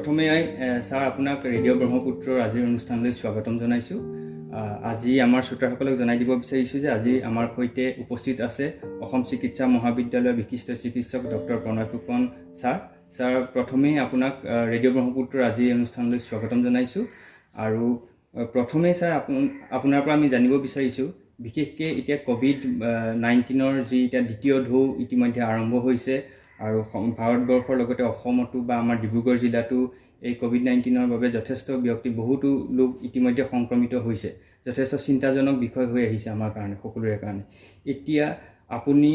প্ৰথমে ছাৰ আপোনাক ৰেডিঅ' ব্ৰহ্মপুত্ৰৰ আজিৰ অনুষ্ঠানলৈ স্বাগতম জনাইছোঁ। আজি আমাৰ শ্ৰোতাসকলক জনাই দিব বিচাৰিছোঁ যে আজি আমাৰ সৈতে উপস্থিত আছে অসম চিকিৎসা মহাবিদ্যালয়ৰ বিশিষ্ট চিকিৎসক ডক্টৰ প্ৰণয় ফুকন ছাৰ প্ৰথমেই আপোনাক ৰেডিঅ' ব্ৰহ্মপুত্ৰৰ আজিৰ অনুষ্ঠানলৈ স্বাগতম জনাইছোঁ। আৰু প্ৰথমেই ছাৰ আপোনাৰ পৰা আমি জানিব বিচাৰিছোঁ, বিশেষকৈ এতিয়া COVID-19 যি এতিয়া দ্বিতীয় ঢৌ ইতিমধ্যে আৰম্ভ হৈছে আৰু ভাৰতবৰ্ষৰ লগতে অসমতো বা আমাৰ ডিব্ৰুগড় জিলাতো এই COVID-19 বাবে যথেষ্ট বহুতো লোক ইতিমধ্যে সংক্ৰমিত হৈছে। যথেষ্ট চিন্তাজনক বিষয় হৈ আহিছে আমাৰ কাৰণে, সকলোৰে কাৰণে। এতিয়া আপুনি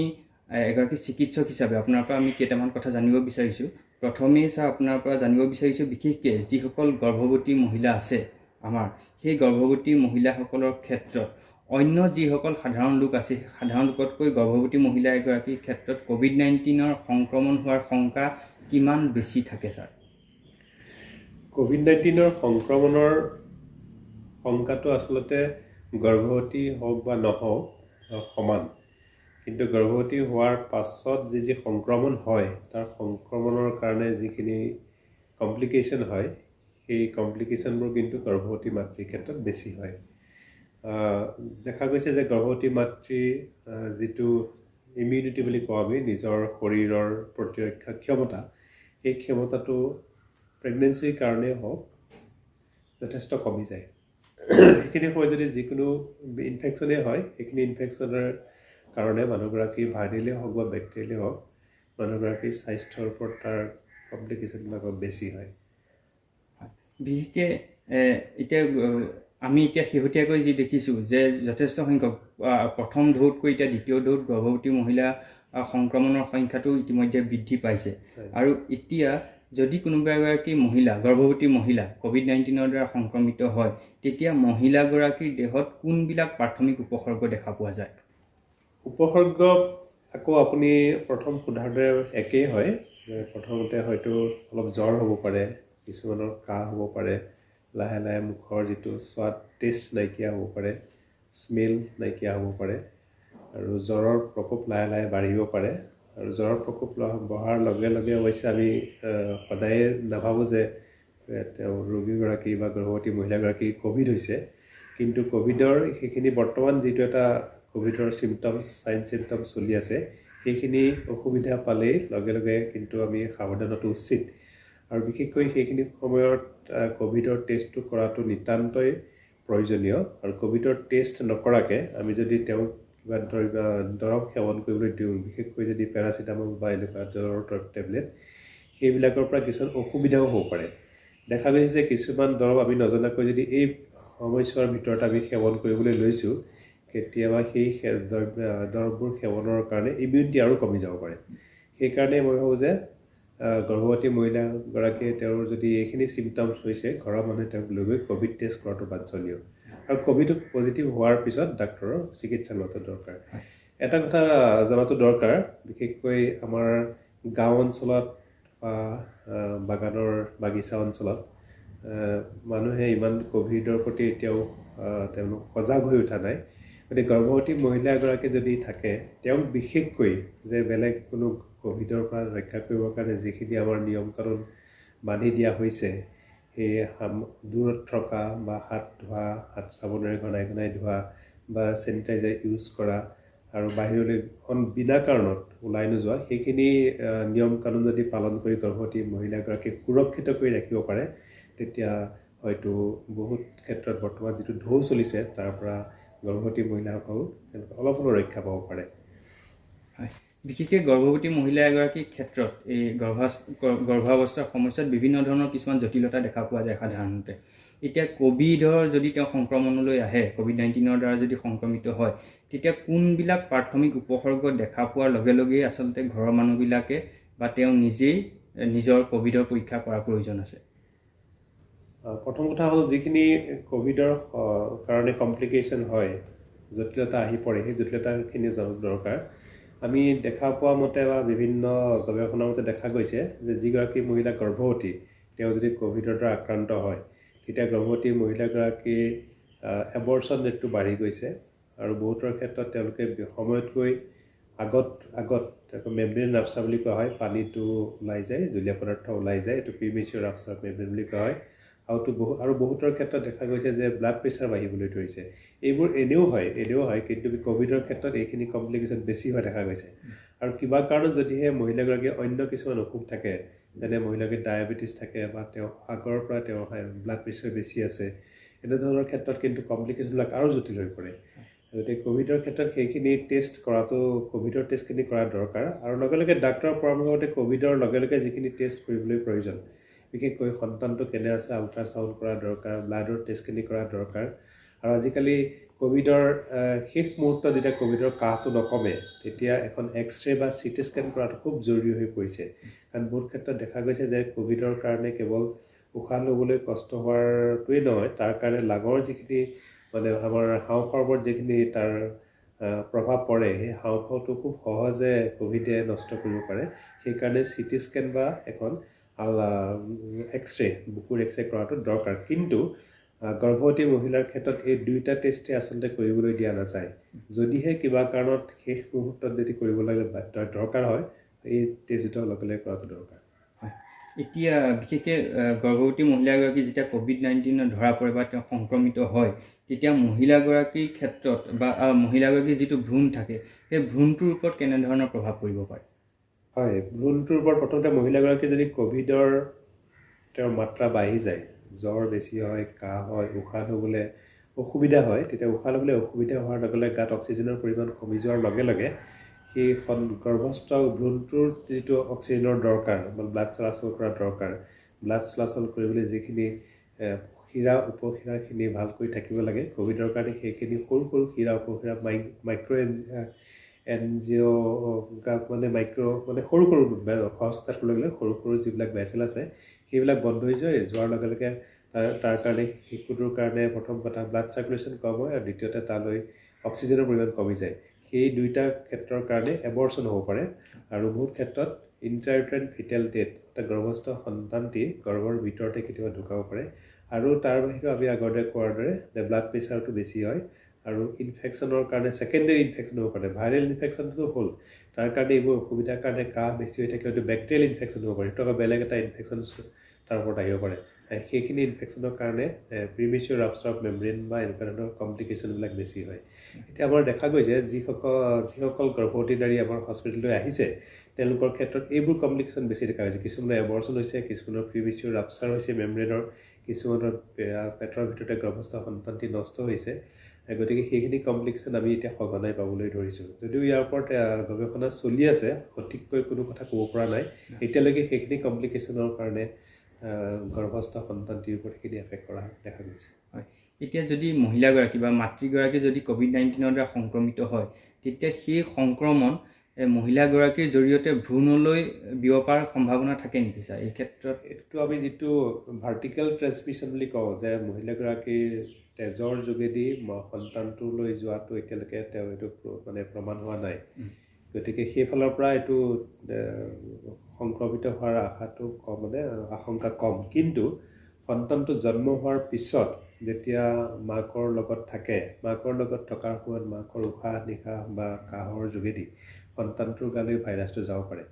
এগৰাকী চিকিৎসক হিচাপে আপোনাৰ পৰা আমি কেইটামান কথা জানিব বিচাৰিছোঁ। প্ৰথমেই ছাৰ আপোনাৰ পৰা জানিব বিচাৰিছোঁ, বিশেষকৈ যিসকল গৰ্ভৱতী মহিলা আছে আমাৰ, সেই গৰ্ভৱতী মহিলাসকলৰ ক্ষেত্ৰত অন্য যিসকল সাধাৰণ লোক আছে, সাধাৰণ লোকতকৈ গৰ্ভৱতী মহিলা এগৰাকীৰ ক্ষেত্ৰত COVID-19 সংক্ৰমণ হোৱাৰ শংকা কিমান বেছি থাকে ছাৰ? COVID-19 সংক্ৰমণৰ শংকাটো আচলতে গৰ্ভৱতী হওক বা নহওক সমান, কিন্তু গৰ্ভৱতী হোৱাৰ পাছত যি সংক্ৰমণ হয়, তাৰ সংক্ৰমণৰ কাৰণে যিখিনি কমপ্লিকেশ্যন হয়, সেই কমপ্লিকেশ্যনবোৰ কিন্তু গৰ্ভৱতী মাতৃৰ ক্ষেত্ৰত বেছি হয়। দেখা গৈছে যে গৰ্ভৱতী মাতৃৰ যিটো ইমিউনিটি বুলি কওঁ আমি, নিজৰ শৰীৰৰ প্ৰতিৰক্ষা ক্ষমতা, সেই ক্ষমতাটো প্ৰেগনেঞ্চিৰ কাৰণেই হওক যথেষ্ট কমি যায়। সেইখিনি সময়ত যদি যিকোনো ইনফেকশ্যনেই হয়, সেইখিনি ইনফেকশ্যনৰ কাৰণে মানুহগৰাকীৰ ভাইৰেলেই হওক বা বেক্টেৰিয়েলেই হওক, মানুহগৰাকীৰ স্বাস্থ্যৰ ওপৰত তাৰ কমপ্লিকেশ্যনবিলাক বেছি হয়। বিশেষকৈ এতিয়া আমি শেহতীয়াকৈ যি দেখিছোঁ যে যথেষ্ট সংখ্যক প্ৰথম ঢৌতকৈ এতিয়া দ্বিতীয় ঢৌত গৰ্ভৱতী মহিলা সংক্ৰমণৰ সংখ্যাটো ইতিমধ্যে বৃদ্ধি পাইছে। আৰু এতিয়া যদি কোনোবা এগৰাকী মহিলা, গৰ্ভৱতী মহিলা COVID-19 দ্বাৰা সংক্ৰমিত হয়, তেতিয়া মহিলাগৰাকীৰ দেহত কোনবিলাক প্ৰাথমিক উপসৰ্গ দেখা পোৱা যায়? উপসৰ্গ আকৌ আপুনি প্ৰথম সোধাতে একেই হয়। প্ৰথমতে হয়তো অলপ জ্বৰ হ'ব পাৰে, কিছুমানৰ কাহ হ'ব পাৰে, লাহে লাহে মুখৰ যিটো সোৱাদ টেষ্ট নাইকিয়া হ'ব পাৰে, স্মেল নাইকিয়া হ'ব পাৰে, আৰু জ্বৰৰ প্ৰকোপ লাহে লাহে বাঢ়িব পাৰে। আৰু জ্বৰৰ প্ৰকোপ বঢ়াৰ লগে লগে অৱশ্যে আমি সদায়ে নাভাবোঁ যে তেওঁ ৰোগীগৰাকী বা গৰ্ভৱতী মহিলাগৰাকী ক'ভিড হৈছে, কিন্তু ক'ভিডৰ সেইখিনি বৰ্তমান যিটো এটা ক'ভিডৰ চাইন চিমটমছ চলি আছে, সেইখিনি অসুবিধা পালেই লগে লগে কিন্তু আমি সাৱধানতো উচিত। আৰু বিশেষকৈ সেইখিনি সময়ত ক'ভিডৰ টেষ্টটো কৰাটো নিতান্তই প্ৰয়োজনীয়। আৰু ক'ভিডৰ টেষ্ট নকৰাকৈ আমি যদি তেওঁক কিবা দৰৱ সেৱন কৰিবলৈ দিওঁ, বিশেষকৈ যদি পেৰাচিটামল বা এনেকুৱা জ্বৰৰ টেবলেট, সেইবিলাকৰ পৰা কিছুমান অসুবিধাও হ'ব পাৰে। দেখা গৈছে যে কিছুমান দৰৱ আমি নজনাকৈ যদি এই সময়ছোৱাৰ ভিতৰত আমি সেৱন কৰিবলৈ লৈছোঁ, কেতিয়াবা সেই দৰৱবোৰ সেৱনৰ কাৰণে ইমিউনিটি আৰু কমি যাব পাৰে। সেইকাৰণে মই ভাবোঁ যে গৰ্ভৱতী মহিলাগৰাকীয়ে তেওঁৰ যদি এইখিনি চিমটমছ হৈছে, ঘৰৰ মানুহে তেওঁক লৈ গৈ ক'ভিড টেষ্ট কৰাটো বাঞ্ছনীয়। আৰু ক'ভিড পজিটিভ হোৱাৰ পিছত ডাক্তৰৰ চিকিৎসা লোৱাটো দৰকাৰ। এটা কথা জনাটো দৰকাৰ, বিশেষকৈ আমাৰ গাঁও অঞ্চলত বা বাগানৰ বাগিচা অঞ্চলত মানুহে ইমান ক'ভিডৰ প্ৰতি এতিয়াও তেওঁলোক সজাগ হৈ উঠা নাই। গতিকে গৰ্ভৱতী মহিলা এগৰাকী যদি থাকে, তেওঁক বিশেষকৈ যে বেলেগ কোনো ক'ভিডৰ পৰা ৰক্ষা কৰিবৰ কাৰণে যিখিনি আমাৰ নিয়ম কানুন বান্ধি দিয়া হৈছে, সেই দূৰত থকা বা হাত ধোৱা, হাত চাবোনেৰে ঘনাই ঘনাই ধোৱা বা চেনিটাইজাৰ ইউজ কৰা, আৰু বাহিৰলৈ বিনা কাৰণত ওলাই নোযোৱা, সেইখিনি নিয়ম কানুন যদি পালন কৰি গৰ্ভৱতী মহিলাগৰাকীক সুৰক্ষিত কৰি ৰাখিব পাৰে, তেতিয়া হয়তো বহুত ক্ষেত্ৰত বৰ্তমান যিটো ঢৌ চলিছে তাৰ পৰা গৰ্ভৱতী মহিলাসকল অলপ হ'লেও ৰক্ষা পাব পাৰে। বিশেষকৈ গৰ্ভৱতী মহিলা এগৰাকীৰ ক্ষেত্ৰত এই গৰ্ভাৱস্থাৰ সমস্যাত বিভিন্ন ধৰণৰ কিছুমান জটিলতা দেখা পোৱা যায় সাধাৰণতে। এতিয়া ক'ভিডৰ যদি তেওঁ সংক্ৰমণলৈ আহে, COVID-19 দ্বাৰা যদি সংক্ৰমিত হয়, তেতিয়া কোনবিলাক প্ৰাথমিক উপসৰ্গ দেখা পোৱাৰ লগে লগেই আচলতে ঘৰৰ মানুহবিলাকে বা তেওঁ নিজেই নিজৰ ক'ভিডৰ পৰীক্ষা কৰাৰ প্ৰয়োজন আছে? প্ৰথম কথা হ'ল, যিখিনি ক'ভিডৰ কাৰণে কমপ্লিকেশ্যন হয়, জটিলতা আহি পৰে, সেই জটিলতাখিনি জনাটো দৰকাৰ। আমি দেখা পোৱা মতে বা বিভিন্ন গৱেষণাৰ মতে দেখা গৈছে যে যিগৰাকী মহিলা গৰ্ভৱতী, তেওঁ যদি ক'ভিডৰ দ্বাৰা আক্ৰান্ত হয়, তেতিয়া গৰ্ভৱতী মহিলাগৰাকীৰ এবৰ্চন ৰেটটো বাঢ়ি গৈছে। আৰু বহুতৰ ক্ষেত্ৰত তেওঁলোকে সময়তকৈ আগত মেমব্ৰেন ৰাপচাৰ বুলি কোৱা হয়, পানীটো ওলাই যায়, জলীয়া পদাৰ্থ ওলাই যায়, এইটো প্ৰিমেচিয়ৰ ৰাপচাৰ মেমব্ৰেন বুলি কোৱা হয়। আৰু বহুতৰ ক্ষেত্ৰত দেখা গৈছে যে ব্লাড প্ৰেছাৰ বাঢ়িবলৈ ধৰিছে। এইবোৰ এনেও হয়, কিন্তু ক'ভিডৰ ক্ষেত্ৰত এইখিনি কমপ্লিকেশ্যন বেছি হোৱা দেখা গৈছে। আৰু কিবা কাৰণত যদিহে মহিলাগৰাকীৰ অন্য কিছুমান অসুখ থাকে, যেনে মহিলাগৰাকীৰ ডায়েবেটিছ থাকে বা তেওঁ আগৰ পৰা তেওঁৰ ব্লাড প্ৰেছাৰ বেছি আছে, এনেধৰণৰ ক্ষেত্ৰত কিন্তু কমপ্লিকেশ্যনবিলাক আৰু জটিল হৈ পৰে। গতিকে ক'ভিডৰ ক্ষেত্ৰত সেইখিনি টেষ্ট কৰাটো, ক'ভিডৰ টেষ্টখিনি কৰা দৰকাৰ। আৰু লগে লগে ডাক্তৰৰ পৰামৰ্শমতে ক'ভিডৰ লগে লগে যিখিনি টেষ্ট কৰিবলৈ প্ৰয়োজন, বিশেষকৈ সন্তানটো কেনে আছে আল্ট্ৰাচাউণ্ড কৰা দৰকাৰ, ব্লাডৰ টেষ্টখিনি কৰা দৰকাৰ। আৰু আজিকালি ক'ভিডৰ শেষ মুহূৰ্তত যেতিয়া ক'ভিডৰ কাহটো নকমে, তেতিয়া এখন এক্সৰে বা চিটি স্কেন কৰাটো খুব জৰুৰী হৈ পৰিছে। কাৰণ বহুত ক্ষেত্ৰত দেখা গৈছে যে ক'ভিডৰ কাৰণে কেৱল উশাহ ল'বলৈ কষ্ট হোৱাটোৱেই নহয়, তাৰ কাৰণে লাগৰ যিখিনি মানে আমাৰ হাওঁফাওৰ ওপৰত যিখিনি তাৰ প্ৰভাৱ পৰে, সেই হাওঁফাওটো খুব সহজে ক'ভিডে নষ্ট কৰিব পাৰে। সেইকাৰণে চিটি স্কেন বা এখন এক্সৰে, বুকুৰ এক্সৰে কৰাটো দৰকাৰ। কিন্তু গৰ্ভৱতী মহিলাৰ ক্ষেত্ৰত এই দুয়োটা টেষ্টে আচলতে কৰিবলৈ দিয়া নাযায়। যদিহে কিবা কাৰণত শেষ মুহূৰ্তত যদি কৰিবলৈ দৰকাৰ হয়, এই টেষ্ট দুটা লগে লগে কৰাটো দৰকাৰ। এতিয়া বিশেষকৈ গৰ্ভৱতী মহিলাগৰাকী যেতিয়া COVID-19 ধৰা পৰে বা তেওঁ সংক্ৰমিত হয়, তেতিয়া মহিলাগৰাকীৰ ক্ষেত্ৰত বা মহিলাগৰাকীৰ যিটো ভ্ৰূণ থাকে, সেই ভ্ৰূণটোৰ ওপৰত কেনেধৰণৰ প্ৰভাৱ পৰিব পাৰে? হয়, ভ্ৰূণটোৰ ওপৰত প্ৰথমতে মহিলাগৰাকী যদি ক'ভিডৰ তেওঁৰ মাত্ৰা বাঢ়ি যায়, জ্বৰ বেছি হয়, কাহ হয়, উশাহ ল'বলৈ অসুবিধা হয়, তেতিয়া উশাহ ল'বলৈ অসুবিধা হোৱাৰ লগে লগে গাত অক্সিজেনৰ পৰিমাণ কমি যোৱাৰ লগে লগে সেই গৰ্ভস্থ ভ্ৰূণটোৰ যিটো অক্সিজেনৰ দৰকাৰ বা ব্লাড চলাচল কৰা দৰকাৰ, ব্লাড চলাচল কৰিবলৈ যিখিনি শিৰা উপশিৰাখিনি ভালকৈ থাকিব লাগে ক'ভিডৰ কাৰণে, সেইখিনি সৰু সৰু শিৰা উপশিৰা মাইক্ৰ' এনজিঅ' মানে সৰু সৰু সহজ কথাত ক'বলৈ গ'লে সৰু সৰু যিবিলাক ভেচেল আছে, সেইবিলাক বন্ধ হৈ যোৱাৰ লগে লগে তাৰ কাৰণে শিশুটোৰ কাৰণে প্ৰথম কথা ব্লাড চাৰ্কুলেশ্যন কম হয়, আৰু দ্বিতীয়তে তালৈ অক্সিজেনৰ পৰিমাণ কমি যায়। সেই দুইটা ক্ষেত্ৰৰ কাৰণে এবৰ্চন হ'ব পাৰে। আৰু বহুত ক্ষেত্ৰত ইণ্ট্ৰাইউটেৰাইন ফিটেল ডেথ, গৰ্ভস্থ সন্তানটি গৰ্ভৰ ভিতৰতে কেতিয়াবা ঢুকাব পাৰে। আৰু তাৰ বাহিৰেও আমি আগতে কোৱাৰ দৰে ব্লাড প্ৰেছাৰটো বেছি হয়, আৰু ইনফেকশ্যনৰ কাৰণে ছেকেণ্ডেৰী ইনফেকশ্যন হ'ব পাৰে। ভাইৰেল ইনফেকশ্যনটো হ'ল, তাৰ কাৰণে এইবোৰ অসুবিধাৰ কাৰণে কাহ বেছি হৈ থাকিলে এইটো বেক্টেৰিয়েল ইনফেকশ্যন হ'ব পাৰে, সেইটো বেলেগ এটা ইনফেকশ্যন তাৰ ওপৰত আহিব পাৰে। সেইখিনি ইনফেকশ্যনৰ কাৰণে প্ৰিমেচিয়ৰ ৰাপচাৰ অফ মেমব্ৰেন বা এনেকুৱা ধৰণৰ কমপ্লিকেশ্যনবিলাক বেছি হয়। এতিয়া আমাৰ দেখা গৈছে যিসকল গৰ্ভৱতী নাৰী আমাৰ হস্পিটেললৈ আহিছে, তেওঁলোকৰ ক্ষেত্ৰত এইবোৰ কমপ্লিকেশ্যন বেছি দেখা গৈছে। কিছুমানৰ এবৰ্চন হৈছে, কিছুমানৰ প্ৰিমেচিয়ৰ ৰাপচাৰ হৈছে মেমব্ৰেনৰ, কিছুমানৰ পেটৰ ভিতৰতে গৰ্ভস্থ সন্তানটি নষ্ট হৈছে। গতিকে সেইখিনি কমপ্লিকেশ্যন আমি এতিয়া সঘনাই পাবলৈ ধৰিছোঁ। যদিও ইয়াৰ ওপৰত গৱেষণা চলি আছে, সঠিককৈ কোনো কথা ক'ব পৰা নাই এতিয়ালৈকে। সেইখিনি কমপ্লিকেশ্যনৰ কাৰণে গৰ্ভস্থ সন্তানটিৰ ওপৰত সেইখিনি এফেক্ট কৰা দেখা গৈছে। হয়, এতিয়া যদি মহিলাগৰাকী বা মাতৃগৰাকী যদি COVID-19 দ্বাৰা সংক্ৰমিত হয়, তেতিয়া সেই সংক্ৰমণ মহিলাগৰাকীৰ জৰিয়তে ভ্ৰূণলৈ বিয়পাৰ সম্ভাৱনা থাকে নেকি ছাৰ? এই ক্ষেত্ৰত এইটো আমি যিটো ভাৰ্টিকেল ট্ৰেন্সমিশ্যন বুলি কওঁ, যে মহিলাগৰাকীৰ তেজৰ যোগেদি সন্তানটোলৈ যোৱাটো এতিয়ালৈকে এইটো মানে প্ৰমাণ হোৱা নাই। গতিকে সেইফালৰ পৰা এইটো সংক্ৰমিত হোৱাৰ আশংকা কম। কিন্তু সন্তানটো জন্ম হোৱাৰ পিছত যেতিয়া মাকৰ লগত থাকে, মাকৰ লগত থকাৰ সময়ত মাকৰ উশাহ নিশাহ বা কাহৰ যোগেদি সন্তানটোৰ গালৈ ভাইৰাছটো যাব পাৰে,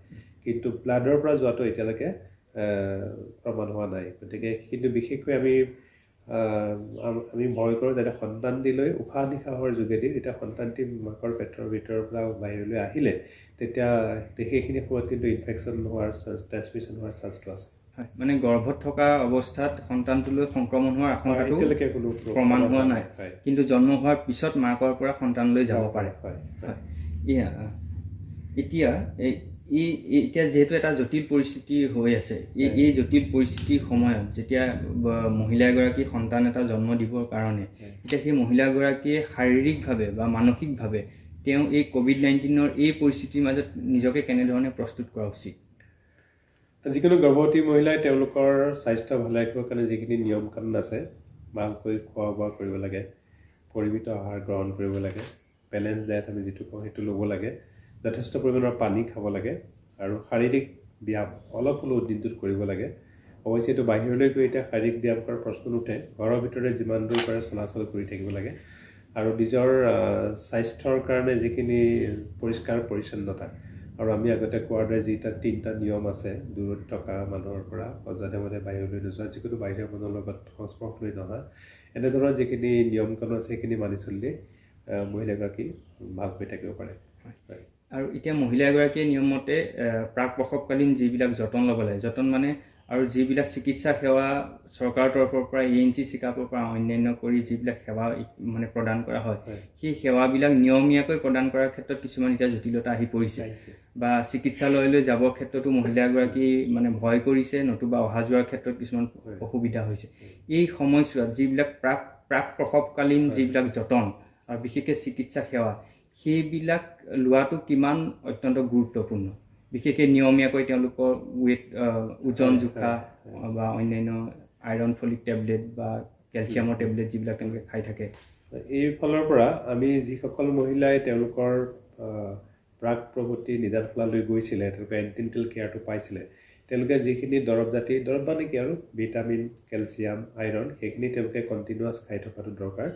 কিন্তু ব্লাডৰ পৰা যোৱাটো এতিয়ালৈকে প্ৰমাণ হোৱা নাই। গতিকে কিন্তু বিশেষকৈ আমি ভয় কৰোঁ যাতে সন্তানটিলৈ উশাহ নিশাহৰ যোগেদি যেতিয়া সন্তানটি মাকৰ পেটৰ ভিতৰৰ পৰা বাহিৰলৈ আহিলে, তেতিয়া সেইখিনি সময়ত কিন্তু ইনফেকশ্যন হোৱাৰ ট্ৰেন্সমিশ্যন হোৱাৰ চান্সটো আছে। হয়, মানে গৰ্ভত থকা অৱস্থাত সন্তানটোলৈ সংক্ৰমণ হোৱাৰ আশংকাটো এতিয়ালৈকে কোনো প্ৰমাণ হোৱা নাই, কিন্তু জন্ম হোৱাৰ পিছত মাকৰ পৰা সন্তানলৈ যাব পাৰে। এতিয়া যিহেতু এটা জটিল পৰিস্থিতি হৈ আছে, এই জটিল পৰিস্থিতিৰ সময়ত যেতিয়া মহিলা এগৰাকী সন্তান এটা জন্ম দিবৰ কাৰণে এতিয়া সেই মহিলাগৰাকীয়ে শাৰীৰিকভাৱে বা মানসিকভাৱে তেওঁ এই COVID-19 এই পৰিস্থিতিৰ মাজত নিজকে কেনেধৰণে প্ৰস্তুত কৰা উচিত? যিকোনো গৰ্ভৱতী মহিলাই তেওঁলোকৰ স্বাস্থ্য ভালে ৰাখিবৰ কাৰণে যিখিনি নিয়ম কানুন আছে, ভালকৈ খোৱা বোৱা কৰিব লাগে, পৰিমিত আহাৰ গ্ৰহণ কৰিব লাগে, বেলেঞ্চ ডায়েট আমি যিটো কওঁ সেইটো ল'ব লাগে, যথেষ্ট পৰিমাণৰ পানী খাব লাগে, আৰু শাৰীৰিক ব্যায়াম অলপ হ'লেও দিনটোত কৰিব লাগে। অৱশ্যে এইটো বাহিৰলৈ গৈ এতিয়া শাৰীৰিক ব্যায়াম কৰাৰ প্ৰশ্ন নুঠে, ঘৰৰ ভিতৰতে যিমান দূৰ পাৰে চলাচল কৰি থাকিব লাগে। আৰু নিজৰ স্বাস্থ্যৰ কাৰণে যিখিনি পৰিষ্কাৰ পৰিচ্ছন্নতা আৰু আমি আগতে কোৱাৰ দৰে যিটা 3টা নিয়ম আছে দূৰত থকা মানুহৰ পৰা অযধে মধে বাহিৰলৈ নোযোৱা যিকোনো বাহিৰৰ মানুহৰ লগত সংস্পৰ্শলৈ নহা এনেধৰণৰ যিখিনি নিয়ম কানুন আছে সেইখিনি মানি চলিলে মহিলাগৰাকী ভালকৈ থাকিব পাৰে আৰু এতিয়া মহিলা এগৰাকীয়ে নিয়মমতে প্ৰাক প্ৰসৱকালীন যিবিলাক যতন ল'ব লাগে যতন মানে আৰু যিবিলাক চিকিৎসা সেৱা চৰকাৰৰ তৰফৰ পৰা ENT চেকআপৰ পৰা অন্যান্য কৰি যিবিলাক সেৱা মানে প্ৰদান কৰা হয় সেই সেৱাবিলাক নিয়মীয়াকৈ প্ৰদান কৰাৰ ক্ষেত্ৰত কিছুমান এতিয়া জটিলতা আহি পৰিছে বা চিকিৎসালয়লৈ যাবৰ ক্ষেত্ৰতো মহিলা এগৰাকী মানে ভয় কৰিছে নতুবা অহা যোৱাৰ ক্ষেত্ৰত কিছুমান অসুবিধা হৈছে এই সময়ছোৱাত যিবিলাক প্ৰাক প্ৰসৱকালীন যিবিলাক যতন আৰু বিশেষকৈ চিকিৎসা সেৱা সেইবিলাক লোৱাটো কিমান অত্যন্ত গুৰুত্বপূৰ্ণ বিশেষকৈ নিয়মীয়াকৈ তেওঁলোকৰ ৱেইট ওজন জোখা বা অন্যান্য আইৰণ ফলিক টেবলেট বা কেলছিয়ামৰ টেবলেট যিবিলাক তেওঁলোকে খাই থাকে এই ফালৰ পৰা আমি যিসকল মহিলাই তেওঁলোকৰ প্ৰাক প্ৰসূতি নিদানশালালৈ গৈছিলে তেওঁলোকে এণ্টিনেণ্টেল কেয়াৰটো পাইছিলে তেওঁলোকে যিখিনি দৰৱ মানে কি আৰু ভিটামিন কেলছিয়াম আইৰণ সেইখিনি তেওঁলোকে কণ্টিনিউৱাছ খাই থকাটো দৰকাৰ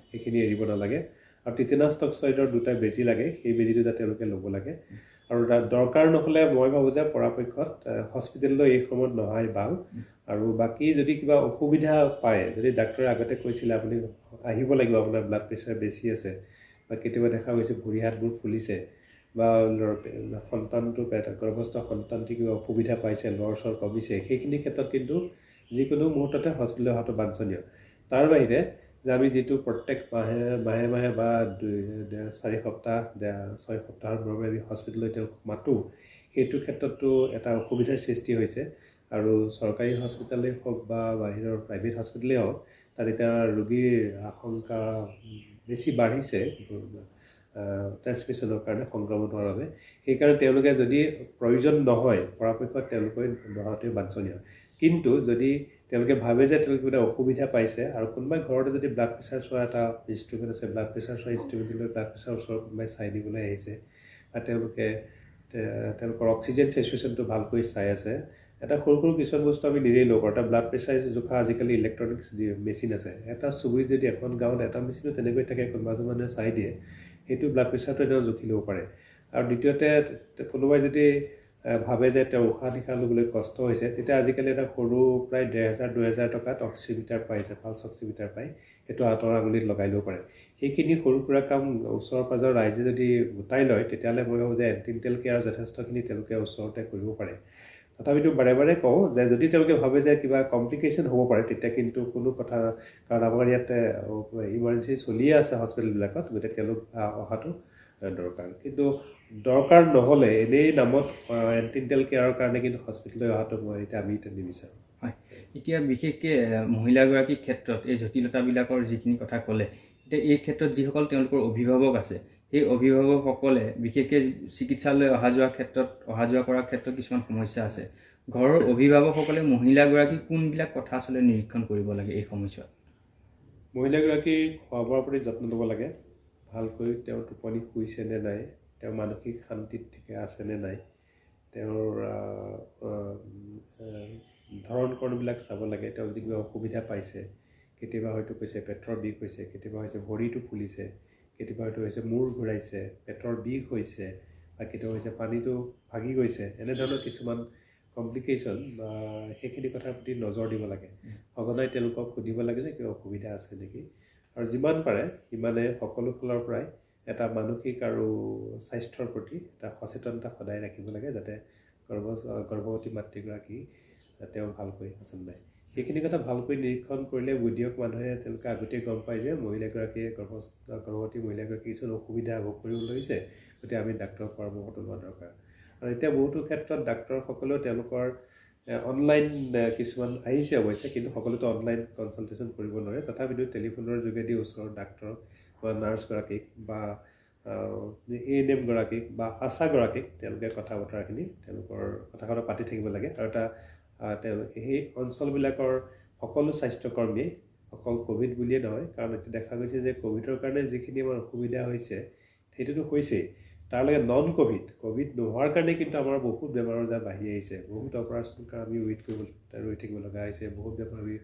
সেইখিনি এৰিব নালাগে আৰু টিটেনাছ টক্সইডৰ 2টা বেজি লাগে সেই বেজিটো যাতে তেওঁলোকে ল'ব লাগে আৰু দৰকাৰ নহ'লে মই ভাবোঁ যে পৰাপক্ষত হস্পিটেললৈ এই সময়ত নহাই ভাল আৰু বাকী যদি কিবা অসুবিধা পায় যদি ডাক্তৰে আগতে কৈছিলে আপুনি আহিব লাগিব আপোনাৰ ব্লাড প্ৰেছাৰ বেছি আছে বা কেতিয়াবা দেখা গৈছে ভৰি হাতবোৰ ফুলিছে বা সন্তানটো গৰ্ভস্থ সন্তানটি কিবা অসুবিধা পাইছে লৰচৰ কমিছে সেইখিনি ক্ষেত্ৰত কিন্তু যিকোনো মুহূৰ্ততে হস্পিটেললৈ অহাটো বাঞ্ছনীয় তাৰ বাহিৰে যে আমি যিটো প্ৰত্যেক মাহে বা 4 সপ্তাহ 6 সপ্তাহৰ মূৰে আমি হস্পিটেললৈ তেওঁক মাতোঁ সেইটো ক্ষেত্ৰতো এটা অসুবিধাৰ সৃষ্টি হৈছে আৰু চৰকাৰী হস্পিটেলেই হওক বা বাহিৰৰ প্ৰাইভেট হস্পিটেলেই হওক তাত এতিয়া ৰোগীৰ আশংকা বেছি বাঢ়িছে ট্ৰেন্সমিশ্যনৰ কাৰণে সংক্ৰমণ হোৱাৰ বাবে সেইকাৰণে তেওঁলোকে যদি প্ৰয়োজন নহয় পৰাপক্ষত তেওঁলোকে নহাটোৱে বাঞ্ছনীয় কিন্তু যদি তেওঁলোকে ভাবে যে তেওঁলোকে কিবা অসুবিধা পাইছে আৰু কোনোবাই ঘৰতে যদি ব্লাড প্ৰেছাৰ চোৱা এটা ইনষ্ট্ৰুমেণ্ট আছে ব্লাড প্ৰেছাৰ চোৱা ইনষ্ট্ৰুমেণ্টলৈ ব্লাড প্ৰেছাৰ ওচৰৰ কোনোবাই চাই দিবলৈ আহিছে বা তেওঁলোকৰ অক্সিজেন চেচুৱেশ্যনটো ভালকৈ চাই আছে এটা সৰু কিছুমান বস্তু আমি নিজেই ল'ব পাৰোঁ এটা ব্লাড প্ৰেছাৰ জোখা আজিকালি ইলেক্ট্ৰনিক্স মেচিন আছে এটা চুবুৰীত যদি এখন গাঁৱত এটা মেচিনো তেনেকৈ থাকে কোনোবা মানুহে চাই দিয়ে সেইটো ব্লাড প্ৰেছাৰটো এনেও জুখি ল'ব পাৰে আৰু দ্বিতীয়তে কোনোবাই যদি ভাবে যে তেওঁ উশাহ নিশাহ ল'বলৈ কষ্ট হৈছে তেতিয়া আজিকালি এটা সৰু প্ৰায় 1,500-2,000 টকাত অক্সিমিটাৰ পাইছে পালছ অক্সিমিটাৰ পায় সেইটো হাতৰ আঙুলিত লগাই ল'ব পাৰে সেইখিনি সৰু সুৰা কাম ওচৰ পাজৰ ৰাইজে যদি গোটাই লয় তেতিয়াহ'লে মই ভাবোঁ যে এণ্টিনেণ্টেল কেয়াৰ যথেষ্টখিনি তেওঁলোকে ওচৰতে কৰিব পাৰে তথাপিতো বাৰে বাৰে কওঁ যে যদি তেওঁলোকে ভাবে যে কিবা কমপ্লিকেশ্যন হ'ব পাৰে তেতিয়া কিন্তু কোনো কথা কাৰণ আমাৰ ইয়াতে ইমাৰ্জেঞ্চি চলিয়ে আছে হস্পিটেলবিলাকত গতিকে তেওঁলোক অহাটো দৰকাৰ কিন্তু দৰকাৰ নহ'লে এনেই নামত এণ্টিনেণ্টেল কেয়াৰৰ কাৰণে কিন্তু হস্পিটেললৈ অহাটো মই আমি নিবিচাৰোঁ হয় এতিয়া বিশেষকৈ মহিলাগৰাকীৰ ক্ষেত্ৰত এই জটিলতাবিলাকৰ যিখিনি কথা ক'লে এতিয়া এই ক্ষেত্ৰত যিসকল তেওঁলোকৰ অভিভাৱক আছে সেই অভিভাৱকসকলে বিশেষকৈ চিকিৎসালয় অহা যোৱা কৰাৰ ক্ষেত্ৰত কিছুমান সমস্যা আছে ঘৰৰ অভিভাৱকসকলে মহিলাগৰাকীক কোনবিলাক কথা আচলতে নিৰীক্ষণ কৰিব লাগে এই সময়ছোৱাত মহিলাগৰাকীৰ খোৱা বোৱাৰ প্ৰতি যত্ন ল'ব লাগে ভালকৈ তেওঁৰ টোপনি শুইছে নে নাই তেওঁৰ মানসিক শান্তিত ঠিকে আছে নে নাই তেওঁৰ ধৰণ কৰণবিলাক চাব লাগে তেওঁ যদি কিবা অসুবিধা পাইছে কেতিয়াবা হয়তো কৈছে পেটৰ বিষ হৈছে কেতিয়াবা হৈছে ভৰিটো ফুলিছে কেতিয়াবা হয়তো হৈছে মূৰ ঘূৰাইছে পেটৰ বিষ হৈছে বা কেতিয়াবা হৈছে পানীটো ভাগি গৈছে এনেধৰণৰ কিছুমান কমপ্লিকেশ্যন বা সেইখিনি কথাৰ প্ৰতি নজৰ দিব লাগে সঘনাই তেওঁলোকক সুধিব লাগে যে কিবা অসুবিধা আছে নেকি আৰু যিমান পাৰে সিমানে সকলো ফালৰ পৰাই এটা মানসিক আৰু স্বাস্থ্যৰ প্ৰতি এটা সচেতনতা সদায় ৰাখিব লাগে যাতে গৰ্ভৱতী মাতৃগৰাকী তেওঁ ভালকৈ আছে নাই সেইখিনি কথা ভালকৈ নিৰীক্ষণ কৰিলে বুদ্ধিয়ক মানুহে তেওঁলোকে আগতেই গম পায় যে মহিলাগৰাকীয়ে গৰ্ভৱতী মহিলাগৰাকী কিছুমান অসুবিধা ভোগ কৰিব লৈছে গতিকে আমি ডাক্তৰৰ পৰামৰ্শটো লোৱা দৰকাৰ আৰু এতিয়া বহুতো ক্ষেত্ৰত ডাক্তৰসকলেও তেওঁলোকৰ অনলাইন কিছুমান আহিছে অৱশ্যে কিন্তু সকলোতো অনলাইন কনচালটেশ্যন কৰিব নোৱাৰে তথাপিতো টেলিফোনৰ যোগেদি ওচৰৰ ডাক্তৰক বা নাৰ্ছগৰাকীক বা ANM গৰাকীক বা আশাগৰাকীক তেওঁলোকে কথা বতৰাখিনি তেওঁলোকৰ কথা পাতি থাকিব লাগে আৰু এটা সেই অঞ্চলবিলাকৰ সকলো স্বাস্থ্যকৰ্মীয়ে অকল ক'ভিড বুলিয়ে নহয় কাৰণ এতিয়া দেখা গৈছে যে ক'ভিডৰ কাৰণে যিখিনি আমাৰ অসুবিধা হৈছে সেইটোতো হৈছেই তাৰ লগে ক'ভিড নোহোৱাৰ কাৰণে কিন্তু আমাৰ বহুত বেমাৰ আজাৰ বাঢ়ি আহিছে বহুত অপাৰেশ্যন কাৰণে আমি ৰৈ থাকিব লগা হৈছে বহুত বেমাৰ আমি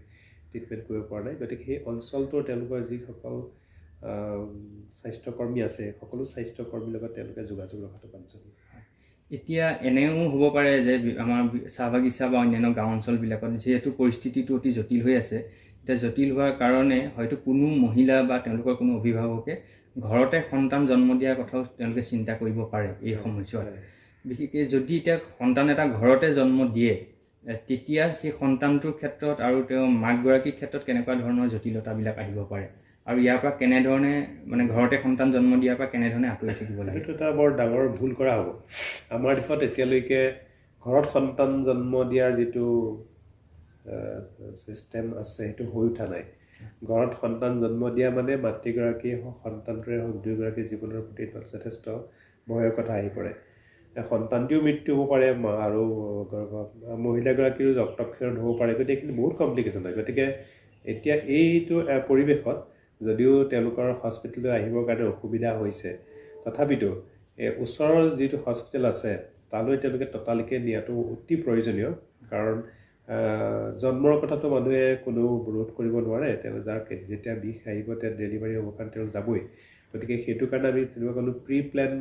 ট্ৰিটমেণ্ট কৰিব পৰা নাই গতিকে সেই অঞ্চলটোৰ তেওঁলোকৰ যিসকল স্বাস্থ্যকৰ্মী আছে সকলো স্বাস্থ্যকৰ্মীৰ লগত তেওঁলোকে যোগাযোগ ৰখাটো বাঞ্ছনীয়। এতিয়া এনেও হ'ব পাৰে যে আমাৰ চাহ বাগিচা বা অন্যান্য গাঁও অঞ্চলবিলাকত যিহেতু পৰিস্থিতিটো অতি জটিল হৈ আছে, এতিয়া জটিল হোৱাৰ কাৰণে হয়তো কোনো মহিলা বা তেওঁলোকৰ কোনো অভিভাৱকে ঘৰতে সন্তান জন্ম দিয়াৰ কথাও তেওঁলোকে চিন্তা কৰিব পাৰে এই সময়ছোৱাত। বিশেষকৈ যদি এতিয়া সন্তান এটা ঘৰতে জন্ম দিয়ে, তেতিয়া সেই সন্তানটোৰ ক্ষেত্ৰত আৰু তেওঁ মাকগৰাকীৰ ক্ষেত্ৰত কেনেকুৱা ধৰণৰ জটিলতাবিলাক আহিব পাৰে, আৰু ইয়াৰ পৰা কেনেধৰণে মানে ঘৰতে সন্তান জন্ম দিয়াৰ পৰা কেনেধৰণে আঁতৰি থাকিব লাগে? এইটো এটা বৰ ডাঙৰ ভুল কৰা হ'ব। আমাৰ দেশত এতিয়ালৈকে ঘৰত সন্তান জন্ম দিয়াৰ যিটো ছিষ্টেম আছে সেইটো হৈ উঠা নাই। ঘৰত সন্তান জন্ম দিয়া মানে মাতৃগৰাকীয়ে হওক সন্তানটোৱে হওক দুয়োগৰাকী জীৱনৰ প্ৰতি যথেষ্ট ভয়ৰ কথা আহি পৰে। সন্তানটিও মৃত্যু হ'ব পাৰে আৰু মহিলাগৰাকীৰো ৰক্তক্ষৰণ হ'ব পাৰে, গতিকে এইখিনি বহুত কমপ্লিকেশ্যন হয়। গতিকে এতিয়া এইটো পৰিৱেশত যদিও তেওঁলোকৰ হস্পিটেললৈ আহিবৰ কাৰণে অসুবিধা হৈছে, তথাপিতো ওচৰৰ যিটো হস্পিটেল আছে তালৈ তেওঁলোকে ততালিকে নিয়াটো অতি প্ৰয়োজনীয়। কাৰণ জন্মৰ কথাটো মানুহে কোনো ৰোধ কৰিব নোৱাৰে, তেওঁ যাৰ যেতিয়া বিষ আহিব তেওঁ ডেলিভাৰী হ'ব কাৰণে তেওঁ যাবই। গতিকে সেইটো কাৰণে আমি তেনেকুৱা কোনো প্ৰি প্লেন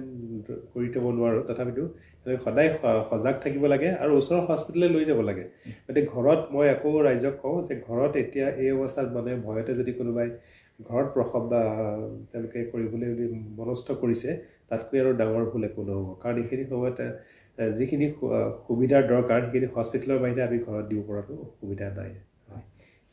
কৰি থ'ব নোৱাৰোঁ, তথাপিতো তেওঁলোকে সদায় সজাগ থাকিব লাগে আৰু ওচৰৰ হস্পিটেললৈ লৈ যাব লাগে। গতিকে ঘৰত মই আকৌ ৰাইজক কওঁ যে ঘৰত এতিয়া এই অৱস্থাত মানে ভয়তে যদি কোনোবাই ঘৰত প্ৰসৱ বা তেওঁলোকে কৰিবলৈ যদি মনস্থ কৰিছে, তাতকৈ আৰু ডাঙৰ ভুল একো নহ'ব। কাৰণ এইখিনি সময়ত যিখিনি সুবিধাৰ দৰকাৰ সেইখিনি হস্পিটেলৰ বাহিৰে আমি ঘৰত দিব পৰাটো সুবিধা নাই।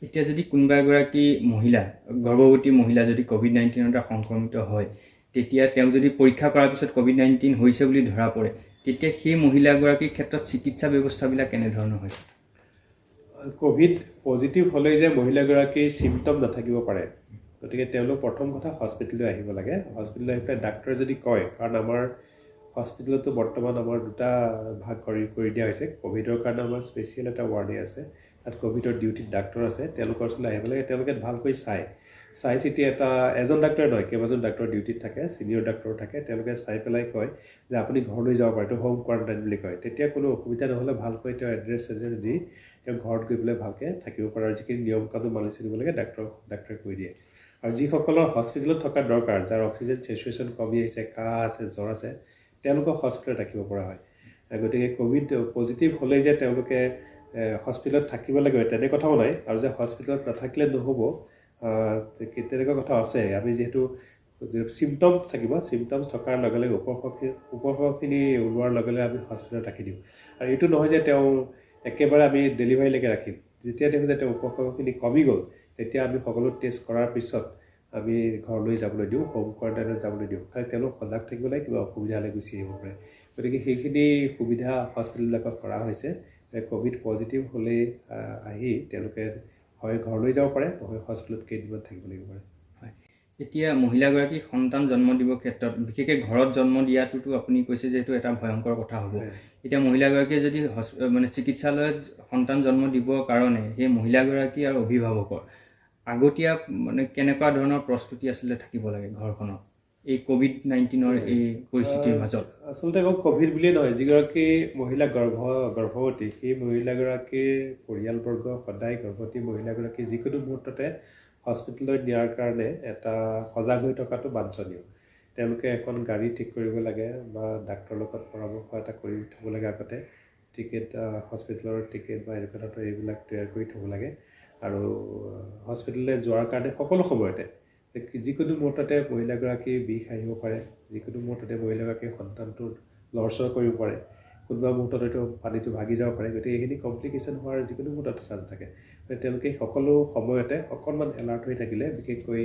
এতিয়া যদি কোনোবা এগৰাকী মহিলা, গৰ্ভৱতী মহিলা যদি COVID-19 দ্বাৰা সংক্ৰমিত হয়, তেতিয়া তেওঁক যদি পৰীক্ষা কৰাৰ পিছত COVID-19 হৈছে বুলি ধৰা পৰে, তেতিয়া সেই মহিলাগৰাকীৰ ক্ষেত্ৰত চিকিৎসা ব্যৱস্থাবিলাক কেনেধৰণৰ হয়? ক'ভিড পজিটিভ হ'লেই যে মহিলাগৰাকীৰ চিমটম নাথাকিব পাৰে, গতিকে তেওঁলোক প্ৰথম কথা হস্পিটেললৈ আহিব লাগে। হস্পিটেললৈ আহি পেলাই ডাক্তৰে যদি কয়, কাৰণ আমাৰ হস্পিটেলতো বৰ্তমান আমাৰ দুটা ভাগ কৰি দিয়া হৈছে। ক'ভিডৰ কাৰণে আমাৰ স্পেচিয়েল এটা ৱাৰ্ডে আছে, তাত ক'ভিডৰ ডিউটিত ডাক্তৰ আছে, তেওঁলোকৰ ওচৰলৈ আহিব লাগে। তেওঁলোকে ভালকৈ চাই চিতি এজন ডাক্তৰে নহয়, কেইবাজন ডাক্তৰ ডিউটিত থাকে, ছিনিয়ৰ ডাক্তৰ থাকে, তেওঁলোকে চাই পেলাই কয় যে আপুনি ঘৰলৈ যাব পাৰে, এইটো হোম কোৱাৰেণ্টাইন বুলি কয়। তেতিয়া কোনো অসুবিধা নহ'লে ভালকৈ তেওঁ এড্ৰেছ দি তেওঁ ঘৰত গৈ পেলাই ভালকৈ থাকিব পাৰে আৰু যিখিনি নিয়ম কানুন মানি চলিব লাগে ডাক্তৰে কৈ দিয়ে। আৰু যিসকলৰ হস্পিটেলত থকা দৰকাৰ, যাৰ অক্সিজেন চেচুৰেশ্যন কমি আহিছে, কাহ আছে, জ্বৰ আছে, তেওঁলোকক হস্পিটেলত ৰাখিব পৰা হয়। গতিকে ক'ভিড পজিটিভ হ'লেই যে তেওঁলোকে হস্পিটেলত থাকিব লাগিব তেনে কথাও নাই, আৰু যে হস্পিটেলত নাথাকিলে নহ'ব তেনেকুৱা কথা আছে। আমি যিহেতু চিমটমছ থাকিব, চিমটমছ থকাৰ লগে লগে উপসৰ্গখিনি ওলোৱাৰ লগে লগে আমি হস্পিটেলত ৰাখি দিওঁ। আৰু এইটো নহয় যে তেওঁ একেবাৰে আমি ডেলিভাৰীলৈকে ৰাখিম। যেতিয়া দেখোঁ যে তেওঁ উপসৰ্গখিনি কমি গ'ল, তেতিয়া আমি সকলো টেষ্ট কৰাৰ পিছত আমি ঘৰলৈ যাবলৈ দিওঁ, হোম কোৱাৰেণ্টাইনত যাবলৈ দিওঁ। খালি তেওঁলোক সজাগ থাকিব লাগে, কিবা অসুবিধা হ'লে গুচি আহিব পাৰে। গতিকে সেইখিনি সুবিধা হস্পিটেলবিলাকত কৰা হৈছে। ক'ভিড পজিটিভ হ'লেই আহি তেওঁলোকে হয় ঘৰলৈ যাব পাৰে, নহয় হস্পিটেলত কেইদিনমান থাকিব লাগিব পাৰে। হয়, এতিয়া মহিলাগৰাকীক সন্তান জন্ম দিবৰ ক্ষেত্ৰত বিশেষকৈ ঘৰত জন্ম দিয়াটোতো আপুনি কৈছে যে এইটো এটা ভয়ংকৰ কথা হ'ব। এতিয়া মহিলাগৰাকীয়ে যদি মানে চিকিৎসালয়ত সন্তান জন্ম দিবৰ কাৰণে সেই মহিলাগৰাকী আৰু অভিভাৱকৰ আগতীয়া মানে কেনেকুৱা ধৰণৰ প্ৰস্তুতি আচলতে থাকিব লাগে ঘৰখনত এই COVID-19 এই পৰিস্থিতিৰ মাজত? আচলতে অকল ক'ভিড বুলিয়েই নহয়, যিগৰাকী মহিলা গৰ্ভৱতী সেই মহিলাগৰাকীৰ পৰিয়ালবৰ্গ সদায় গৰ্ভৱতী মহিলাগৰাকী যিকোনো মুহূৰ্ততে হস্পিটেললৈ নিয়াৰ কাৰণে এটা সজাগ হৈ থকাটো বাঞ্ছনীয়। তেওঁলোকে এখন গাড়ী ঠিক কৰিব লাগে বা ডাক্তৰৰ লগত পৰামৰ্শ এটা কৰি থ'ব লাগে আগতে। টিকেট, হস্পিটেলৰ টিকেট বা এনেকুৱা ধৰণৰ এইবিলাক তৈয়াৰ কৰি থ'ব লাগে। আৰু হস্পিটেললৈ যোৱাৰ কাৰণে সকলো সময়তে যিকোনো মুহূৰ্ততে মহিলাগৰাকীৰ বিষ আহিব পাৰে, যিকোনো মুহূৰ্ততে মহিলাগৰাকীৰ সন্তানটো লৰচৰ কৰিব পাৰে, কোনোবা মুহূৰ্তত হয়তো পানীটো ভাগি যাব পাৰে। গতিকে এইখিনি কমপ্লিকেশ্যন হোৱাৰ যিকোনো মুহূৰ্ততে চান্স থাকে। তেওঁলোকে সকলো সময়তে অকণমান এলাৰ্ট হৈ থাকিলে, বিশেষকৈ